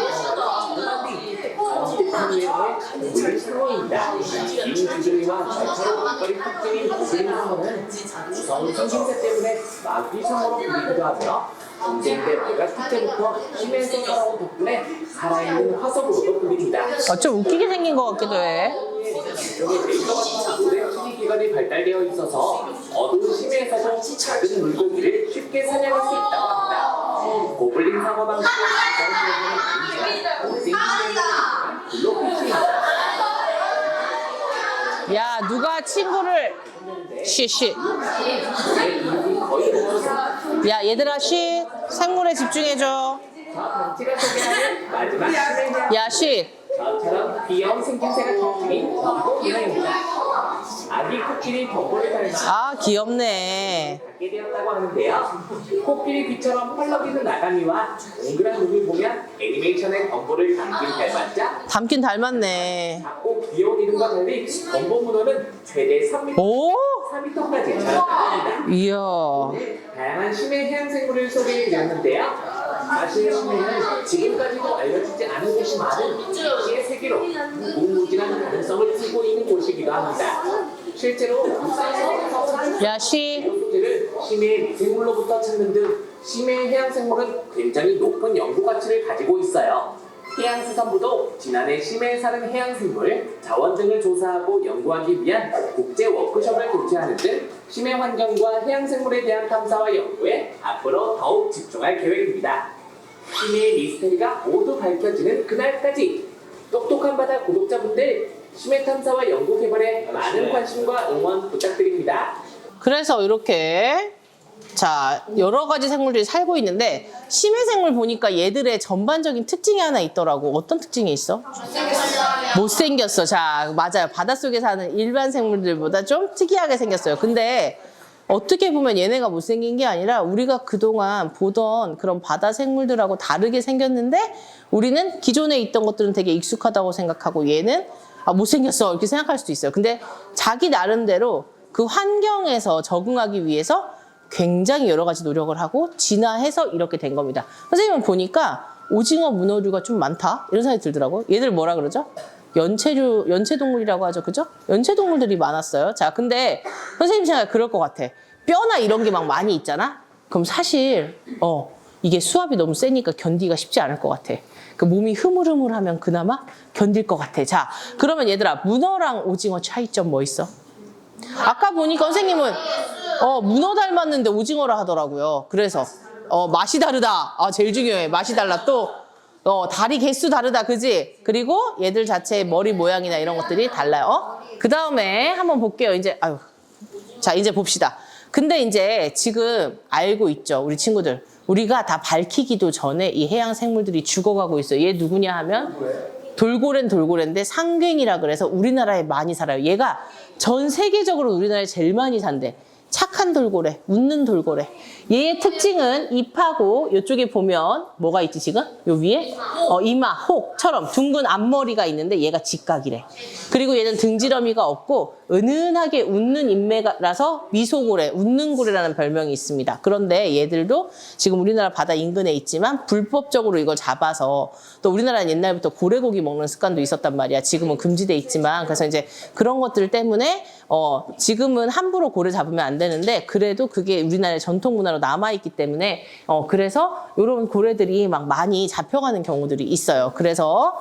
오징어와 물을 상어입니다. 긴 주둥이와 날카로운 깃털이 특징인 고글린 상어는 무서운 생김새 때문에 마귀상어로 불리기도 하며 전쟁 때 발각할 때부터 심해에서 살아온 덕분에 살아있는 화석으로도 불립니다. 좀 웃기게 생긴 것 같기도 해. 이쪽에 레이저 같은 모델 튀기기가 박물관이 발달되어 있어서 어두운 심해에서도 작은 물고기를 쉽게 사냥할 수 있다고 합니다. 고블린 상어 방식의 블록피쉬입니다. 야, 누가 친구를 쉬. 야, 얘들아 쉬. 생물에 집중해줘. 자, 소개하는 마지막 심해 야, 쉬. 저처럼 귀여운 생김새가 특징인 덤보입니다. 아기 코끼리 덤보를 닮아 아, 귀엽네. 갖게 되었다고 하는데요. 코끼리 귀처럼 펄럭이는 나가미와 동그란 눈을 보면 애니메이션의 덤보를 담긴 닮았자 닮긴 닮았네. 작고 귀여운 이름과 달리 덤보 문어는 최대 3m, 오? 4m까지 자라납니다. 이야. 다양한 심해 해양 생물을 소개해드렸는데요. 사실 심해는 지금까지도 알려지지 않은 곳이 많은 미지의 세계로 무궁무진한 가능성을 띠고 있는 곳이기도 합니다. 실제로 물살에서 야, 쉬. 소재를 심해의 미생물로부터 찾는 등 심해의 해양 생물은 굉장히 높은 연구 가치를 가지고 있어요. 해양수산부도 지난해 심해에 사는 해양생물, 자원 등을 조사하고 연구하기 위한 국제 워크숍을 개최하는 등 심해 환경과 해양생물에 대한 탐사와 연구에 앞으로 더욱 집중할 계획입니다. 심해의 미스테리가 모두 밝혀지는 그날까지 똑똑한 바다 구독자분들 심해 탐사와 연구 개발에 많은 관심과 응원 부탁드립니다. 그래서 이렇게 자, 여러 가지 생물들이 살고 있는데 심해 생물 보니까 얘들의 전반적인 특징이 하나 있더라고. 어떤 특징이 있어? 못생겼어. 자, 맞아요. 바닷속에 사는 일반 생물들보다 좀 특이하게 생겼어요. 근데 어떻게 보면 얘네가 못생긴 게 아니라 우리가 그동안 보던 그런 바다 생물들하고 다르게 생겼는데 우리는 기존에 있던 것들은 되게 익숙하다고 생각하고 얘는 못생겼어 이렇게 생각할 수도 있어요. 근데 자기 나름대로 그 환경에서 적응하기 위해서 굉장히 여러 가지 노력을 하고 진화해서 이렇게 된 겁니다. 선생님은 보니까 오징어, 문어류가 좀 많다 이런 생각이 들더라고요. 얘들 뭐라 그러죠? 연체동물이라고 하죠. 그죠? 연체동물들이 많았어요. 자, 근데 선생님 생각에 그럴 것 같아. 뼈나 이런 게 막 많이 있잖아? 그럼 사실 이게 수압이 너무 세니까 견디기가 쉽지 않을 것 같아. 그 몸이 흐물흐물하면 그나마 견딜 것 같아. 자, 그러면 얘들아, 문어랑 오징어 차이점 뭐 있어? 아까 보니까 선생님은 문어 닮았는데 오징어라 하더라고요. 그래서 맛이 다르다. 제일 중요해. 맛이 달라. 또 다리 개수 다르다. 그지? 그리고 얘들 자체의 머리 모양이나 이런 것들이 달라요. 그 다음에 한번 볼게요. 이제 자, 이제 봅시다. 근데 이제 지금 알고 있죠. 우리 친구들. 우리가 다 밝히기도 전에 이 해양 생물들이 죽어가고 있어요. 얘 누구냐 하면 돌고래는 돌고래인데 상갱이라 그래서 우리나라에 많이 살아요. 얘가 전 세계적으로 우리나라에 제일 많이 산대. 착한 돌고래, 웃는 돌고래. 얘의 특징은 잎하고 이쪽에 보면 뭐가 있지 지금? 요 위에? 이마, 혹처럼 둥근 앞머리가 있는데 얘가 직각이래. 그리고 얘는 등지러미가 없고 은은하게 웃는 인매라서 미소고래, 웃는 고래라는 별명이 있습니다. 그런데 얘들도 지금 우리나라 바다 인근에 있지만 불법적으로 이걸 잡아서 또 우리나라는 옛날부터 고래고기 먹는 습관도 있었단 말이야. 지금은 금지돼 있지만 그래서 이제 그런 것들 때문에 지금은 함부로 고래 잡으면 안 되는데 그래도 그게 우리나라의 전통 문화로 남아있기 때문에 그래서 이런 고래들이 막 많이 잡혀가는 경우들이 있어요. 그래서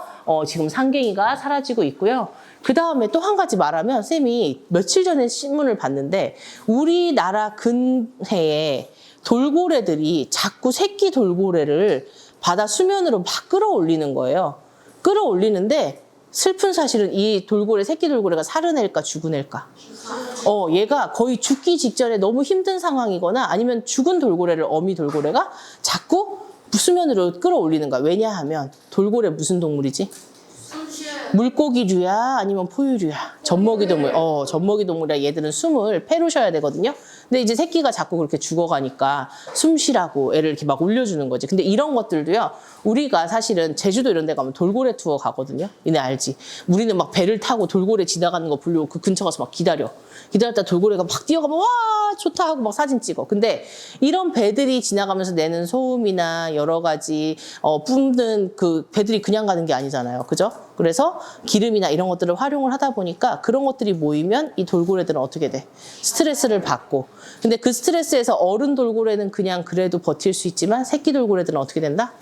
지금 상갱이가 사라지고 있고요. 그 다음에 또 한 가지 말하면 쌤이 며칠 전에 신문을 봤는데 우리나라 근해에 돌고래들이 자꾸 새끼 돌고래를 바다 수면으로 막 끌어올리는 거예요. 끌어올리는데 슬픈 사실은 이 돌고래, 새끼 돌고래가 살은 앨까 죽은 앨까? 얘가 거의 죽기 직전에 너무 힘든 상황이거나 아니면 죽은 돌고래를 어미 돌고래가 자꾸 수면으로 끌어올리는 거야. 왜냐하면 돌고래 무슨 동물이지? 물고기류야 아니면 포유류야? 젖먹이 동물. 젖먹이 동물이라 얘들은 숨을 폐로 쉬어야 되거든요. 근데 이제 새끼가 자꾸 그렇게 죽어가니까 숨 쉬라고 애를 이렇게 막 올려주는 거지. 근데 이런 것들도요. 우리가 사실은 제주도 이런 데 가면 돌고래 투어 가거든요. 얘네 알지? 우리는 막 배를 타고 돌고래 지나가는 거 보려고 그 근처 가서 막 기다렸다 돌고래가 막 뛰어가면 와 좋다 하고 막 사진 찍어. 근데 이런 배들이 지나가면서 내는 소음이나 여러 가지 뿜는 그 배들이 그냥 가는 게 아니잖아요. 그죠? 그래서 기름이나 이런 것들을 활용을 하다 보니까 그런 것들이 모이면 이 돌고래들은 어떻게 돼? 스트레스를 받고. 근데 그 스트레스에서 어른 돌고래는 그냥 그래도 버틸 수 있지만 새끼 돌고래들은 어떻게 된다?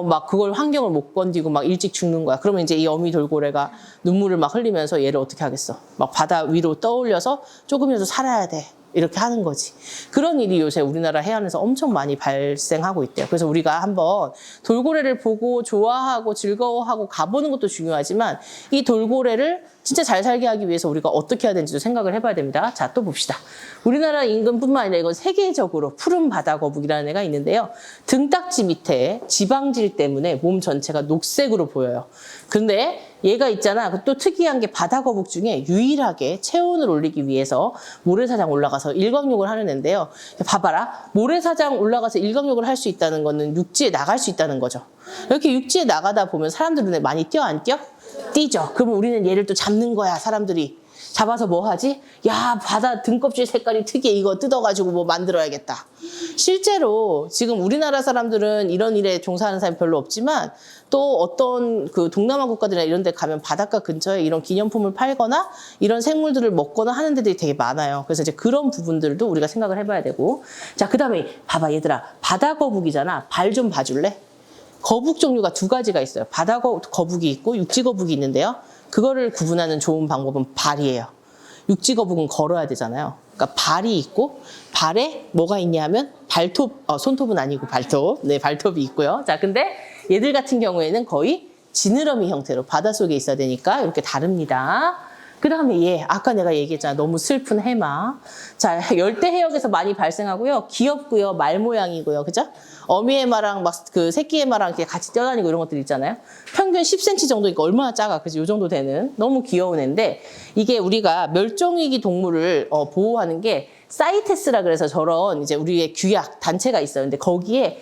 막 그걸 환경을 못 견디고 막 일찍 죽는 거야. 그러면 이제 이 어미 돌고래가 눈물을 막 흘리면서 얘를 어떻게 하겠어? 막 바다 위로 떠올려서 조금이라도 살아야 돼. 이렇게 하는 거지. 그런 일이 요새 우리나라 해안에서 엄청 많이 발생하고 있대요. 그래서 우리가 한번 돌고래를 보고 좋아하고 즐거워하고 가보는 것도 중요하지만 이 돌고래를 진짜 잘 살게 하기 위해서 우리가 어떻게 해야 되는지도 생각을 해봐야 됩니다. 자, 또 봅시다. 우리나라 인근뿐만 아니라 이건 세계적으로 푸른 바다거북이라는 애가 있는데요. 등딱지 밑에 지방질 때문에 몸 전체가 녹색으로 보여요. 근데 얘가 있잖아. 또 특이한 게 바다거북 중에 유일하게 체온을 올리기 위해서 모래사장 올라가서 일광욕을 하는 애인데요. 봐봐라. 모래사장 올라가서 일광욕을 할 수 있다는 거는 육지에 나갈 수 있다는 거죠. 이렇게 육지에 나가다 보면 사람들은 많이 뛰어 안 뛰어? 뛰죠. 그러면 우리는 얘를 또 잡는 거야, 사람들이. 잡아서 뭐 하지? 야, 바다 등껍질 색깔이 특이해. 이거 뜯어가지고 뭐 만들어야겠다. 실제로 지금 우리나라 사람들은 이런 일에 종사하는 사람이 별로 없지만 또 어떤 그 동남아 국가들이나 이런 데 가면 바닷가 근처에 이런 기념품을 팔거나 이런 생물들을 먹거나 하는 데들이 되게 많아요. 그래서 이제 그런 부분들도 우리가 생각을 해봐야 되고. 자, 그 다음에 봐봐, 얘들아. 바다 거북이잖아. 발 좀 봐줄래? 거북 종류가 두 가지가 있어요. 바다 거북이 있고 육지 거북이 있는데요. 그거를 구분하는 좋은 방법은 발이에요. 육지 거북은 걸어야 되잖아요. 그러니까 발이 있고 발에 뭐가 있냐면 발톱, 손톱은 아니고 발톱. 네, 발톱이 있고요. 자, 근데 얘들 같은 경우에는 거의 지느러미 형태로 바닷속에 있어야 되니까 이렇게 다릅니다. 그 다음에 얘, 아까 내가 얘기했잖아. 너무 슬픈 해마. 자, 열대 해역에서 많이 발생하고요. 귀엽고요. 말 모양이고요. 그죠? 어미 해마랑 막 그 새끼 해마랑 이렇게 같이 뛰어다니고 이런 것들 있잖아요. 평균 10cm 정도니까 얼마나 작아. 그지? 요 정도 되는 너무 귀여운 애인데 이게 우리가 멸종위기 동물을 보호하는 게 사이테스라 그래서 저런 이제 우리의 규약 단체가 있어요. 근데 거기에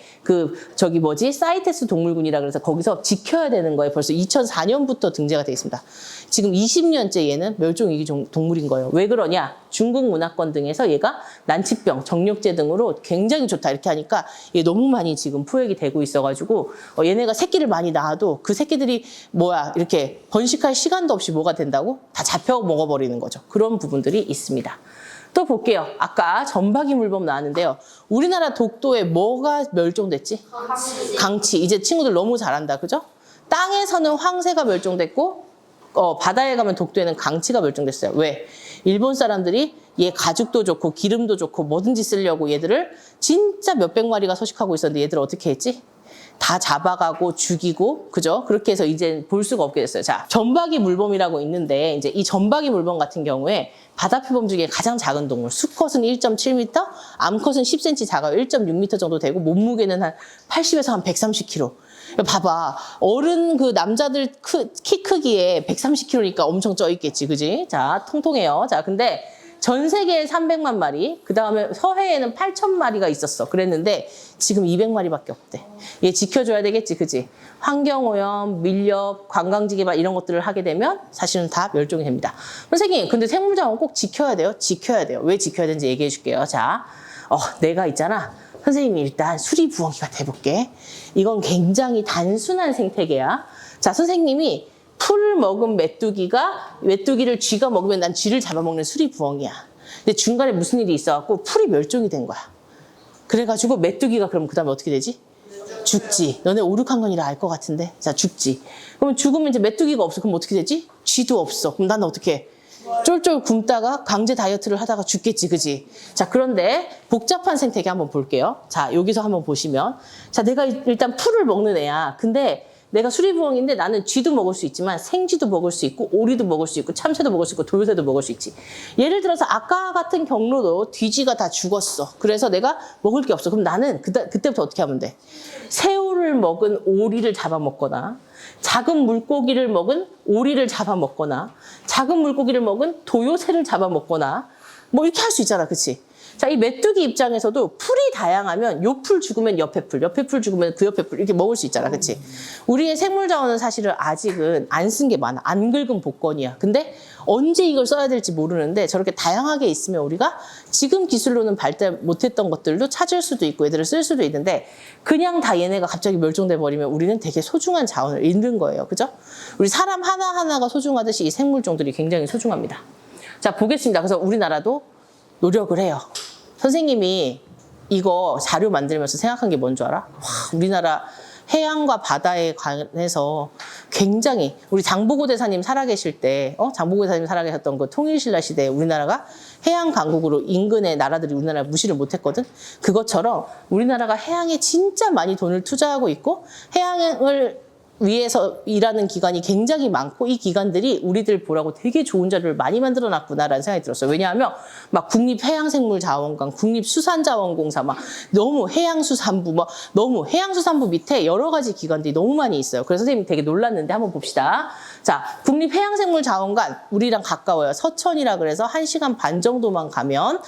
사이테스 동물군이라 그래서 거기서 지켜야 되는 거예요. 벌써 2004년부터 등재가 되어 있습니다. 지금 20년째 얘는 멸종위기 동물인 거예요. 왜 그러냐? 중국 문화권 등에서 얘가 난치병, 정력제 등으로 굉장히 좋다 이렇게 하니까 얘 너무 많이 지금 포획이 되고 있어가지고 얘네가 새끼를 많이 낳아도 그 새끼들이 이렇게 번식할 시간도 없이 뭐가 된다고? 다 잡혀 먹어버리는 거죠. 그런 부분들이 있습니다. 또 볼게요. 아까 점박이 물범 나왔는데요. 우리나라 독도에 뭐가 멸종됐지? 강치. 이제 친구들 너무 잘한다. 그죠? 땅에서는 황새가 멸종됐고 바다에 가면 독도에는 강치가 멸종됐어요. 왜? 일본 사람들이 얘 가죽도 좋고 기름도 좋고 뭐든지 쓰려고 얘들을 진짜 몇백 마리가 서식하고 있었는데 얘들을 어떻게 했지? 다 잡아가고 죽이고, 그죠? 그렇게 해서 이제 볼 수가 없게 됐어요. 자, 점박이 물범이라고 있는데, 이제 이 점박이 물범 같은 경우에 바다 표범 중에 가장 작은 동물, 수컷은 1.7m, 암컷은 10cm 작아요. 1.6m 정도 되고, 몸무게는 한 80에서 한 130kg. 봐봐. 어른 그 남자들 키 크기에 130kg니까 엄청 쪄 있겠지, 그지? 자, 통통해요. 자, 근데 전 세계에 300만 마리, 그 다음에 서해에는 8,000마리가 있었어. 그랬는데 지금 200마리밖에 없대. 얘 지켜줘야 되겠지, 그지? 환경오염, 밀렵, 관광지 개발 이런 것들을 하게 되면 사실은 다 멸종이 됩니다. 선생님, 근데 생물자원 꼭 지켜야 돼요? 지켜야 돼요. 왜 지켜야 되는지 얘기해 줄게요. 자, 내가 있잖아. 선생님이 일단 수리부엉이가 돼볼게. 이건 굉장히 단순한 생태계야. 자, 선생님이 풀을 먹은 메뚜기를 쥐가 먹으면 난 쥐를 잡아먹는 수리부엉이야. 근데 중간에 무슨 일이 있어갖고 풀이 멸종이 된 거야. 그래가지고 메뚜기가 그럼 그 다음에 어떻게 되지? 죽지. 너네 오륙한 건이라 알 것 같은데. 자, 죽지. 그러면 죽으면 이제 메뚜기가 없어. 그럼 어떻게 되지? 쥐도 없어. 그럼 난 어떻게 해? 쫄쫄 굶다가 강제 다이어트를 하다가 죽겠지, 그지? 자, 그런데 복잡한 생태계 한번 볼게요. 자, 여기서 한번 보시면. 자, 내가 일단 풀을 먹는 애야. 근데 내가 수리부엉인데 나는 쥐도 먹을 수 있지만 생쥐도 먹을 수 있고 오리도 먹을 수 있고 참새도 먹을 수 있고 돌새도 먹을 수 있지. 예를 들어서 아까 같은 경로도 뒤쥐가 다 죽었어. 그래서 내가 먹을 게 없어. 그럼 나는 그때부터 어떻게 하면 돼? 새우를 먹은 오리를 잡아먹거나 작은 물고기를 먹은 오리를 잡아먹거나 작은 물고기를 먹은 도요새를 잡아먹거나 뭐 이렇게 할 수 있잖아. 그치? 자, 이 메뚜기 입장에서도 풀이 다양하면 요 풀 죽으면 옆에 풀 죽으면 그 옆에 풀 이렇게 먹을 수 있잖아, 그치? 우리의 생물 자원은 사실은 아직은 안 쓴 게 많아. 안 긁은 복권이야. 근데 언제 이걸 써야 될지 모르는데 저렇게 다양하게 있으면 우리가 지금 기술로는 발달 못했던 것들도 찾을 수도 있고 얘들을 쓸 수도 있는데 그냥 다 얘네가 갑자기 멸종돼 버리면 우리는 되게 소중한 자원을 잃는 거예요. 그죠? 우리 사람 하나하나가 소중하듯이 이 생물종들이 굉장히 소중합니다. 자, 보겠습니다. 그래서 우리나라도 노력을 해요. 선생님이 이거 자료 만들면서 생각한 게 뭔 줄 알아? 와, 우리나라 해양과 바다에 관해서 굉장히 우리 장보고 대사님 살아계실 때, 장보고 대사님 살아계셨던 그 통일신라 시대에 우리나라가 해양 강국으로 인근의 나라들이 우리나라를 무시를 못했거든. 그것처럼 우리나라가 해양에 진짜 많이 돈을 투자하고 있고 해양을 위해서 일하는 기관이 굉장히 많고 이 기관들이 우리들 보라고 되게 좋은 자료를 많이 만들어 놨구나라는 생각이 들었어요. 왜냐하면 막 국립해양생물자원관, 국립수산자원공사 막 너무 해양수산부 막 너무 해양수산부 밑에 여러 가지 기관들이 너무 많이 있어요. 그래서 선생님이 되게 놀랐는데 한번 봅시다. 자, 국립해양생물자원관 우리랑 가까워요. 서천이라 그래서 1시간 반 정도만 가면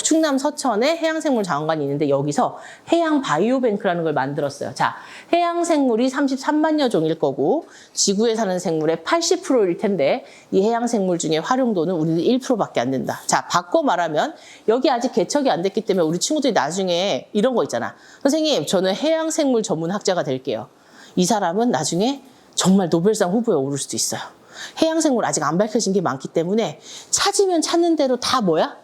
충남 서천에 해양생물자원관이 있는데 여기서 해양바이오뱅크라는 걸 만들었어요. 자, 해양생물이 33만여 종일 거고 지구에 사는 생물의 80%일 텐데 이 해양생물 중에 활용도는 우리는 1%밖에 안 된다. 자, 바꿔 말하면 여기 아직 개척이 안 됐기 때문에 우리 친구들이 나중에 이런 거 있잖아. 선생님, 저는 해양생물 전문학자가 될게요. 이 사람은 나중에 정말 노벨상 후보에 오를 수도 있어요. 해양생물 아직 안 밝혀진 게 많기 때문에 찾으면 찾는 대로 다 뭐야?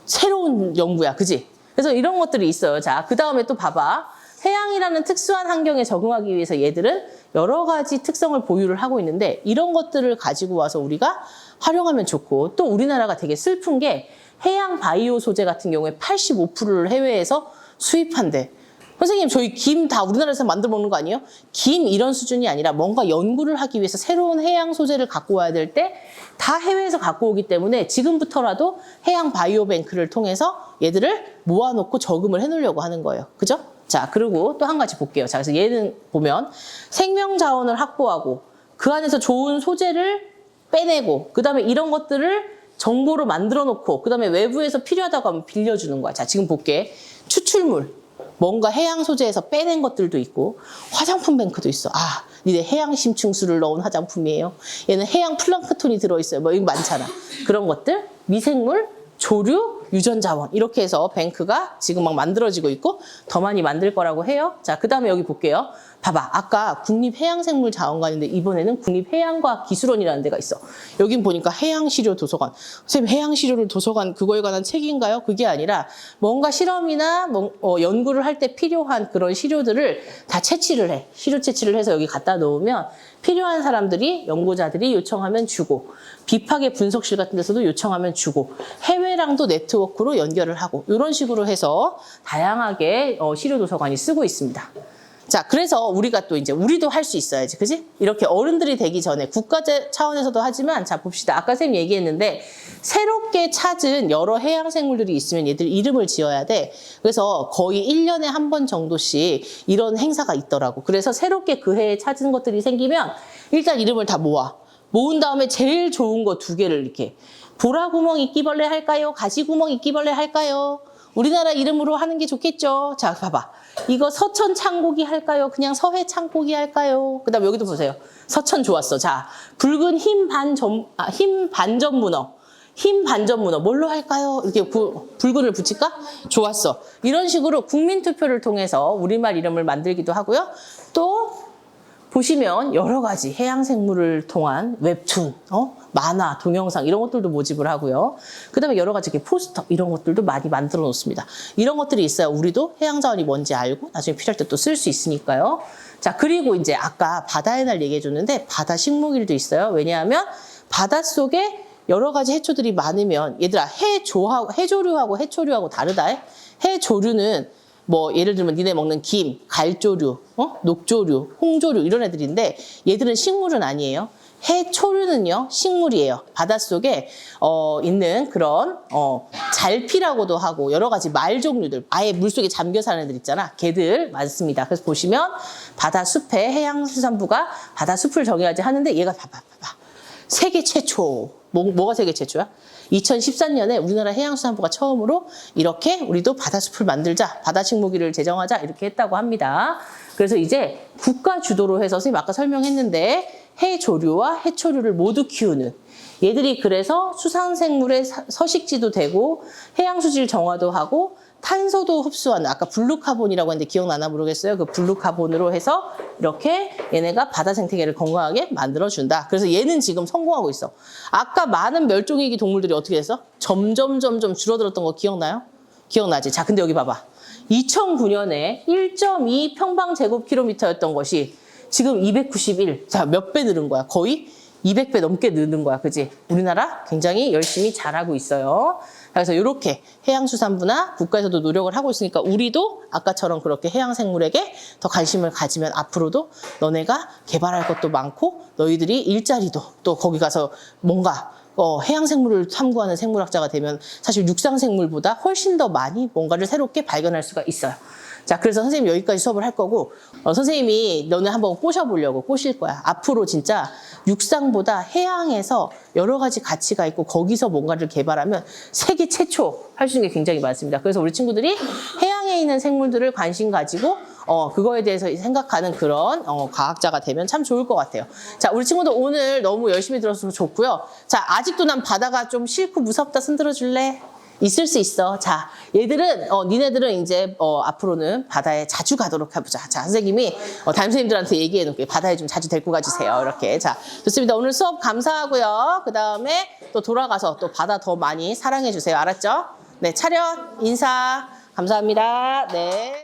새로운 연구야, 그지? 그래서 이런 것들이 있어요. 자, 그 다음에 또 봐봐. 해양이라는 특수한 환경에 적응하기 위해서 얘들은 여러 가지 특성을 보유를 하고 있는데 이런 것들을 가지고 와서 우리가 활용하면 좋고 또 우리나라가 되게 슬픈 게 해양 바이오 소재 같은 경우에 85%를 해외에서 수입한대. 선생님, 저희 김 다 우리나라에서 만들어 먹는 거 아니에요? 김 이런 수준이 아니라 뭔가 연구를 하기 위해서 새로운 해양 소재를 갖고 와야 될 때 다 해외에서 갖고 오기 때문에 지금부터라도 해양 바이오뱅크를 통해서 얘들을 모아놓고 저금을 해놓으려고 하는 거예요. 그죠? 자, 그리고 또 한 가지 볼게요. 자, 그래서 얘는 보면 생명 자원을 확보하고 그 안에서 좋은 소재를 빼내고 그 다음에 이런 것들을 정보로 만들어 놓고 그 다음에 외부에서 필요하다고 하면 빌려주는 거야. 자, 지금 볼게. 추출물. 뭔가 해양 소재에서 빼낸 것들도 있고 화장품 뱅크도 있어. 아, 니네 해양 심층수를 넣은 화장품이에요. 얘는 해양 플랑크톤이 들어있어요. 뭐 이거 많잖아. 그런 것들, 미생물, 조류, 유전자원 이렇게 해서 뱅크가 지금 막 만들어지고 있고 더 많이 만들 거라고 해요. 자, 그 다음에 여기 볼게요. 봐봐. 아까 국립해양생물자원관인데 이번에는 국립해양과학기술원이라는 데가 있어. 여긴 보니까 해양시료도서관. 선생님, 해양시료를 도서관 그거에 관한 책인가요? 그게 아니라 뭔가 실험이나 연구를 할 때 필요한 그런 시료들을 다 채취를 해. 시료 채취를 해서 여기 갖다 놓으면 필요한 사람들이, 연구자들이 요청하면 주고 비파계 분석실 같은 데서도 요청하면 주고 해외랑도 네트워크로 연결을 하고 이런 식으로 해서 다양하게 시료도서관이 쓰고 있습니다. 자, 그래서 우리가 또 이제 우리도 할 수 있어야지, 그지? 이렇게 어른들이 되기 전에 국가 차원에서도 하지만 자, 봅시다. 아까 쌤이 얘기했는데 새롭게 찾은 여러 해양 생물들이 있으면 얘들 이름을 지어야 돼. 그래서 거의 1년에 한 번 정도씩 이런 행사가 있더라고. 그래서 새롭게 그 해에 찾은 것들이 생기면 일단 이름을 다 모은 다음에 제일 좋은 거 2개를 이렇게 보라구멍 이끼벌레 할까요? 가시구멍 이끼벌레 할까요? 우리나라 이름으로 하는 게 좋겠죠. 자, 봐봐. 이거 서천 창고기 할까요? 그냥 서해 창고기 할까요? 그 다음 여기도 보세요. 서천 좋았어. 자, 붉은 흰 반전 문어. 흰 반전 문어. 뭘로 할까요? 이렇게 붉은을 붙일까? 좋았어. 이런 식으로 국민투표를 통해서 우리말 이름을 만들기도 하고요. 또 보시면 여러 가지 해양생물을 통한 웹툰, 만화, 동영상 이런 것들도 모집을 하고요. 그 다음에 여러 가지 포스터 이런 것들도 많이 만들어 놓습니다. 이런 것들이 있어야 우리도 해양자원이 뭔지 알고 나중에 필요할 때 또 쓸 수 있으니까요. 자, 그리고 이제 아까 바다의 날 얘기해 줬는데 바다 식목일도 있어요. 왜냐하면 바닷속에 여러 가지 해초들이 많으면 얘들아 해조류하고 해초류하고 다르다. 해조류는 뭐 예를 들면 니네 먹는 김, 갈조류, 녹조류, 홍조류 이런 애들인데 얘들은 식물은 아니에요. 해초류는요 식물이에요. 바닷속에 있는 그런 잘피라고도 하고 여러 가지 말 종류들 아예 물속에 잠겨 사는 애들 있잖아. 걔들 많습니다. 그래서 보시면 바다숲에 해양수산부가 바다숲을 정해야지 하는데 얘가 봐봐. 세계 최초. 뭐가 세계 최초야? 2013년에 우리나라 해양수산부가 처음으로 이렇게 우리도 바다숲을 만들자, 바다식물기를 제정하자 이렇게 했다고 합니다. 그래서 이제 국가 주도로 해서 선생님 아까 설명했는데 해조류와 해초류를 모두 키우는 얘들이 그래서 수상생물의 서식지도 되고 해양수질 정화도 하고 탄소도 흡수하는 아까 블루카본이라고 했는데 기억나나 모르겠어요. 그 블루카본으로 해서 이렇게 얘네가 바다 생태계를 건강하게 만들어준다. 그래서 얘는 지금 성공하고 있어. 아까 많은 멸종위기 동물들이 어떻게 됐어? 점점 줄어들었던 거 기억나요? 기억나지? 자, 근데 여기 봐봐. 2009년에 1.2 평방제곱킬로미터였던 것이 지금 291. 자, 몇 배 늘은 거야? 거의 200배 넘게 느는 거야. 그지? 우리나라 굉장히 열심히 잘하고 있어요. 그래서 이렇게 해양수산부나 국가에서도 노력을 하고 있으니까 우리도 아까처럼 그렇게 해양생물에게 더 관심을 가지면 앞으로도 너네가 개발할 것도 많고 너희들이 일자리도 또 거기 가서 뭔가 해양생물을 탐구하는 생물학자가 되면 사실 육상생물보다 훨씬 더 많이 뭔가를 새롭게 발견할 수가 있어요. 자, 그래서 선생님 여기까지 수업을 할 거고 선생님이 너네 한번 꼬실 거야. 앞으로 진짜 육상보다 해양에서 여러 가지 가치가 있고 거기서 뭔가를 개발하면 세계 최초 할 수 있는 게 굉장히 많습니다. 그래서 우리 친구들이 해양에 있는 생물들을 관심 가지고 그거에 대해서 생각하는 그런 과학자가 되면 참 좋을 것 같아요. 자, 우리 친구들 오늘 너무 열심히 들어서 좋고요. 자, 아직도 난 바다가 좀 싫고 무섭다. 손 들어줄래? 있을 수 있어. 자, 얘들은 니네들은 이제 앞으로는 바다에 자주 가도록 해보자. 자, 선생님이 담임선생님들한테 얘기해 놓을게요. 바다에 좀 자주 데리고 가주세요. 이렇게. 자, 좋습니다. 오늘 수업 감사하고요. 그 다음에 또 돌아가서 또 바다 더 많이 사랑해 주세요. 알았죠? 네, 차렷 인사 감사합니다. 네.